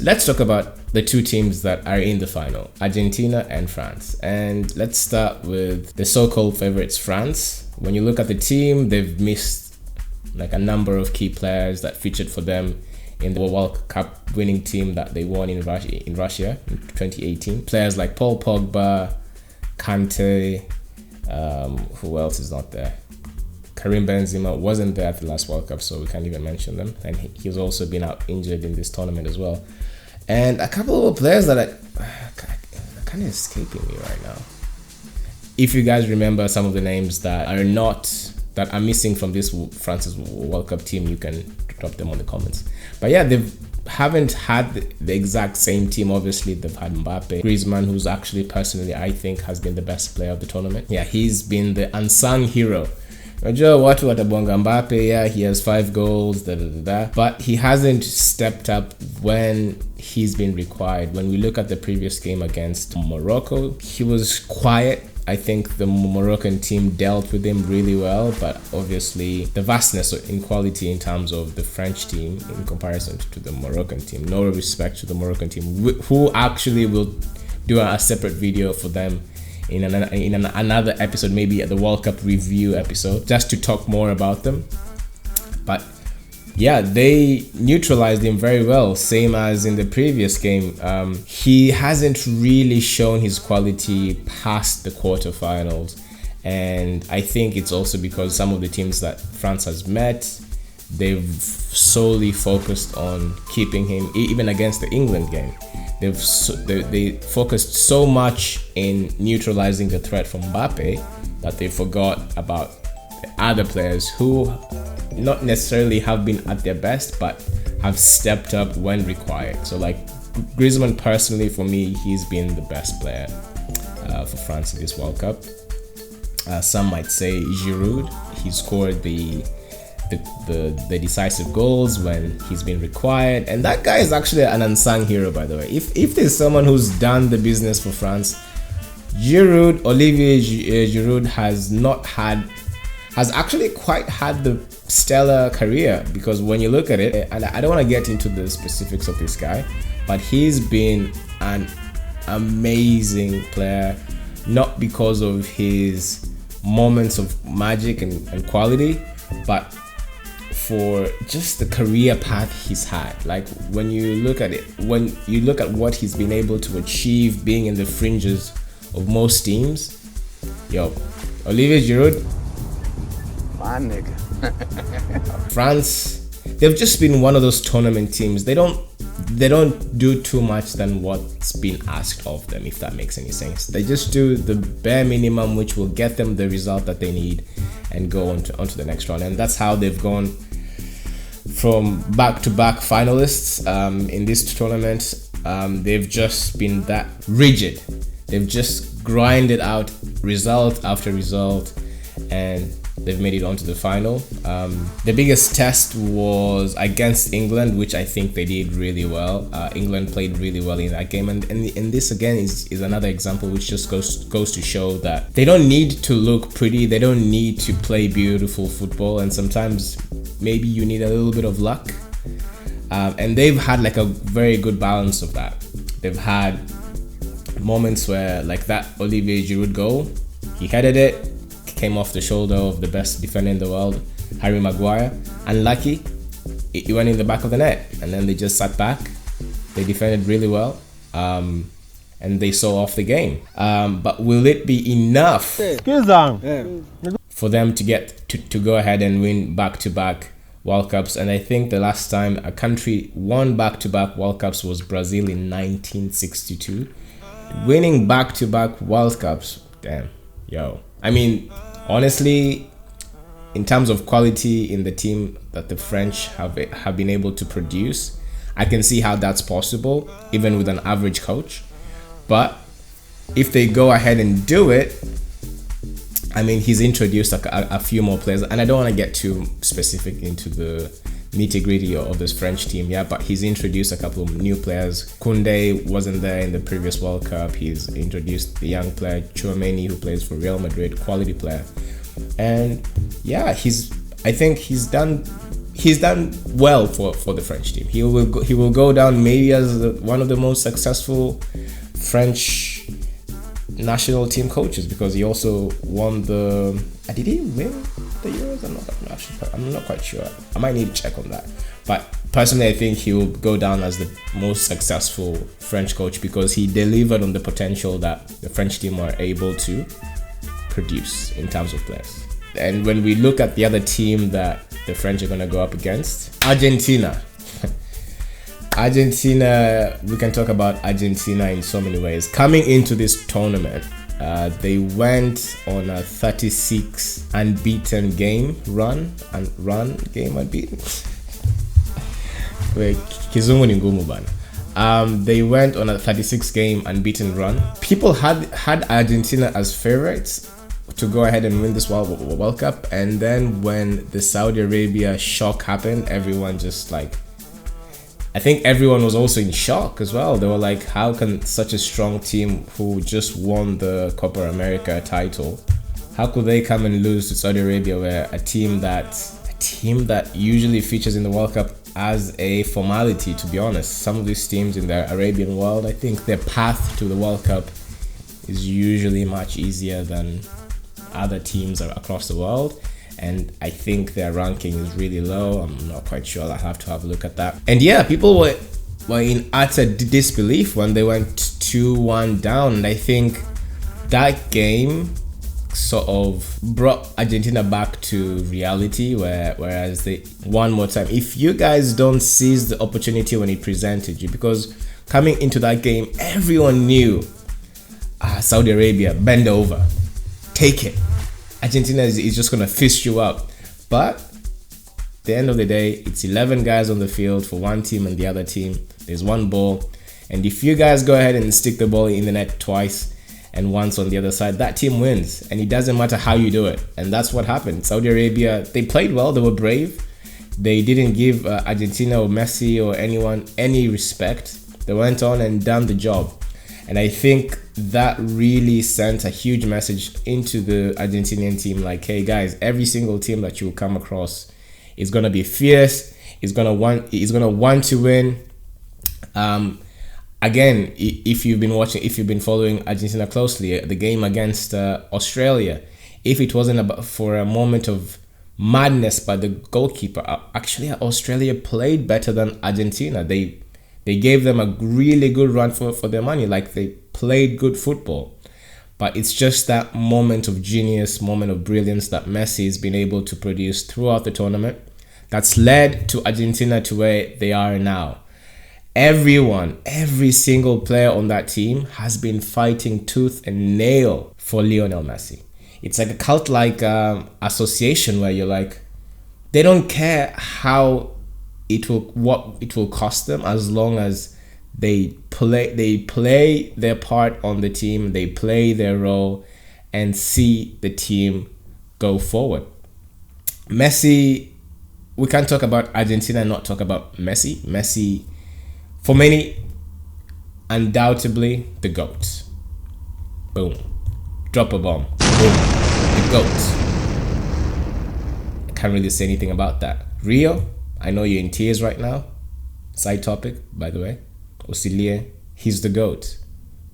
let's talk about the two teams that are in the final, Argentina and France. And let's start with the so-called favorites, France. When you look at the team, they've missed like a number of key players that featured for them in the World Cup winning team that they won in Russia in 2018. Players like Paul Pogba, Kante, who else is not there? Karim Benzema wasn't there at the last World Cup, so we can't even mention them. And he's also been out injured in this tournament as well. And a couple of players that are kind of escaping me right now. If you guys remember some of the names that are missing from this France's World Cup team, you can drop them on the comments. But yeah, they haven't had the exact same team. Obviously, they've had Mbappe, Griezmann, who's actually personally I think has been the best player of the tournament. Yeah, he's been the unsung hero. Watu watabonga Mbappe, yeah, he has 5 goals, but he hasn't stepped up when he's been required. When we look at the previous game against Morocco, he was quiet. I think the Moroccan team dealt with him really well, but obviously the vastness in quality in terms of the French team in comparison to the Moroccan team. No respect to the Moroccan team, who actually will do a separate video for them in another episode, maybe at the World Cup review episode, just to talk more about them. But yeah, they neutralized him very well, same as in the previous game. He hasn't really shown his quality past the quarterfinals, and I think it's also because some of the teams that France has met, they've solely focused on keeping him. Even against the England game, they focused so much in neutralizing the threat from Mbappe that they forgot about the other players who not necessarily have been at their best, but have stepped up when required. So like Griezmann, personally for me, he's been the best player for France in this World Cup. Some might say Giroud. He scored the decisive goals when he's been required, and that guy is actually an unsung hero, by the way. If there's someone who's done the business for France, Olivier Giroud has actually quite had the stellar career, because when you look at it, and I don't want to get into the specifics of this guy, but he's been an amazing player, not because of his moments of magic and quality, but for just the career path he's had. Like when you look at it, when you look at what he's been able to achieve being in the fringes of most teams, Olivier Giroud, my nigga. France, they've just been one of those tournament teams. They don't do too much than what's been asked of them, if that makes any sense. They just do the bare minimum, which will get them the result that they need and go onto the next round. And that's how they've gone from back-to-back finalists in this tournament. They've just been that rigid. They've just grinded out result after result, and they've made it onto the final. The biggest test was against England, which I think they did really well. England played really well in that game, and this again is another example which just goes to show that they don't need to look pretty, they don't need to play beautiful football, and sometimes maybe you need a little bit of luck. And they've had like a very good balance of that. They've had moments where, like that Olivier Giroud goal, he headed it, came off the shoulder of the best defender in the world, Harry Maguire. Unlucky, it went in the back of the net, and then they just sat back. They defended really well, and they saw off the game. But will it be enough for them to get to go ahead and win back-to-back World Cups? And I think the last time a country won back-to-back World Cups was Brazil in 1962. Winning back-to-back World Cups, damn, I mean, honestly, in terms of quality in the team that the French have been able to produce, I can see how that's possible, even with an average coach. But if they go ahead and do it, I mean, he's introduced a few more players, and I don't want to get too specific into the nitty-gritty of this French team, but he's introduced a couple of new players. Koundé wasn't there in the previous World Cup. He's introduced the young player Tchouaméni, who plays for Real Madrid, quality player. And yeah, I think he he's done well for the French team. He will go down maybe as one of the most successful French national team coaches, because he also won the. Did he win the Euros? I'm not quite sure. I might need to check on that. But personally, I think he will go down as the most successful French coach, because he delivered on the potential that the French team were able to produce in terms of players. And when we look at the other team that the French are going to go up against, Argentina. Argentina, we can talk about Argentina in so many ways. Coming into this tournament, they went on a 36 unbeaten game unbeaten. Kizungu ni ngumu bana. They went on a 36 game unbeaten run. People had Argentina as favorites to go ahead and win this World Cup, and then when the Saudi Arabia shock happened, everyone just I think everyone was also in shock as well. They were like, how can such a strong team who just won the Copa America title, how could they come and lose to Saudi Arabia, where a team that usually features in the World Cup as a formality, to be honest. Some of these teams in the Arabian world, I think their path to the World Cup is usually much easier than other teams across the world. And I think their ranking is really low. I'm not quite sure. I have to have a look at that. And yeah, people were in utter disbelief when they went 2-1 down. And I think that game sort of brought Argentina back to reality, whereas they, one more time, if you guys don't seize the opportunity when it presented you, because coming into that game, everyone knew Saudi Arabia, bend over, take it. Argentina is just going to fist you up. But at the end of the day, it's 11 guys on the field for one team and the other team. There's one ball. And if you guys go ahead and stick the ball in the net twice and once on the other side, that team wins. And it doesn't matter how you do it. And that's what happened. Saudi Arabia, they played well. They were brave. They didn't give Argentina or Messi or anyone any respect. They went on and done the job. And I think that really sent a huge message into the Argentinian team, like, hey guys, every single team that you will come across is gonna be fierce, is gonna want to win. Again, if you've been following Argentina closely, the game against Australia, if it wasn't for a moment of madness by the goalkeeper, actually Australia played better than Argentina. They gave them a really good run for their money. Like, they played good football. But it's just that moment of genius, moment of brilliance that Messi has been able to produce throughout the tournament that's led to Argentina to where they are now. Every single player on that team has been fighting tooth and nail for Lionel Messi. It's like a cult-like association where you're like, they don't care what it will cost them, as long as they play their part on the team, they play their role and see the team go forward. Messi, we can't talk about Argentina and not talk about Messi. Messi, for many, undoubtedly the GOAT. Boom. Drop a bomb. Boom. The GOAT. I can't really say anything about that. Rio, I know you're in tears right now. Side topic, by the way. Osilie, he's the GOAT.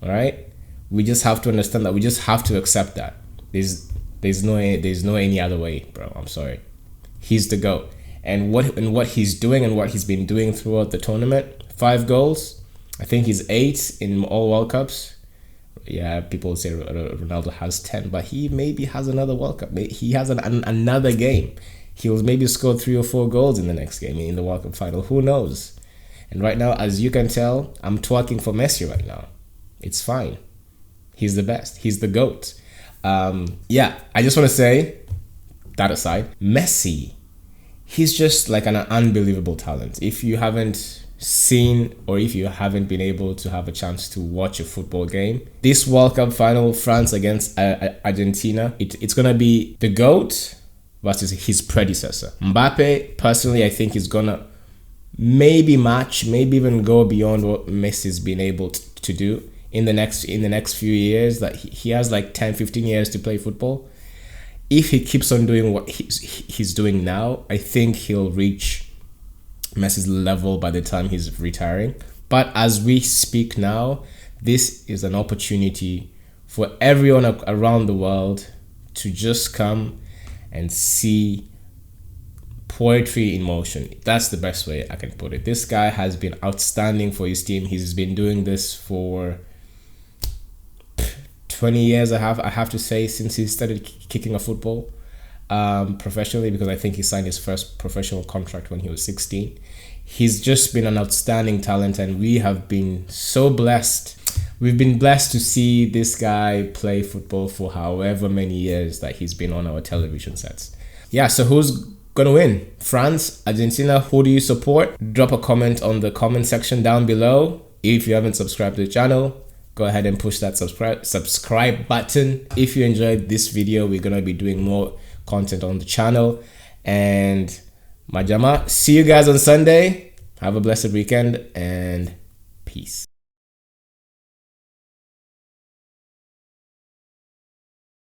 All right? We just have to understand that. We just have to accept that. There's no any other way, bro. I'm sorry. He's the GOAT. And what he's doing and what he's been doing throughout the tournament, 5 goals. I think he's 8 in all World Cups. Yeah, people say Ronaldo has 10, but he maybe has another World Cup. He has another game. He'll maybe score 3 or 4 goals in the next game in the World Cup final. Who knows? And right now, as you can tell, I'm twerking for Messi right now. It's fine. He's the best. He's the GOAT. Yeah, I just want to say, that aside, Messi, he's just like an unbelievable talent. If you haven't seen, or if you haven't been able to have a chance to watch a football game, this World Cup final, France against Argentina, it's going to be the GOAT versus his predecessor. Mbappe, personally, I think he's gonna maybe match, maybe even go beyond what Messi's been able to do in the next few years. That he has like 10-15 years to play football. if he keeps on doing what he's doing now, I think he'll reach Messi's level by the time he's retiring. But as we speak now, this is an opportunity for everyone around the world to just come and see poetry in motion. That's the best way I can put it. This guy has been outstanding for his team. He's been doing this for 20 years, I have to say, since he started kicking a football professionally, because I think he signed his first professional contract when he was 16. He's just been an outstanding talent, and we have been so blessed. We've been blessed to see this guy play football for however many years that he's been on our television sets. Yeah, so who's gonna win? France, Argentina? Who do you support? Drop a comment on the comment section down below. If you haven't subscribed to the channel, go ahead and push that subscribe button. If you enjoyed this video, we're gonna be doing more content on the channel. And Majama, see you guys on Sunday. Have a blessed weekend and peace.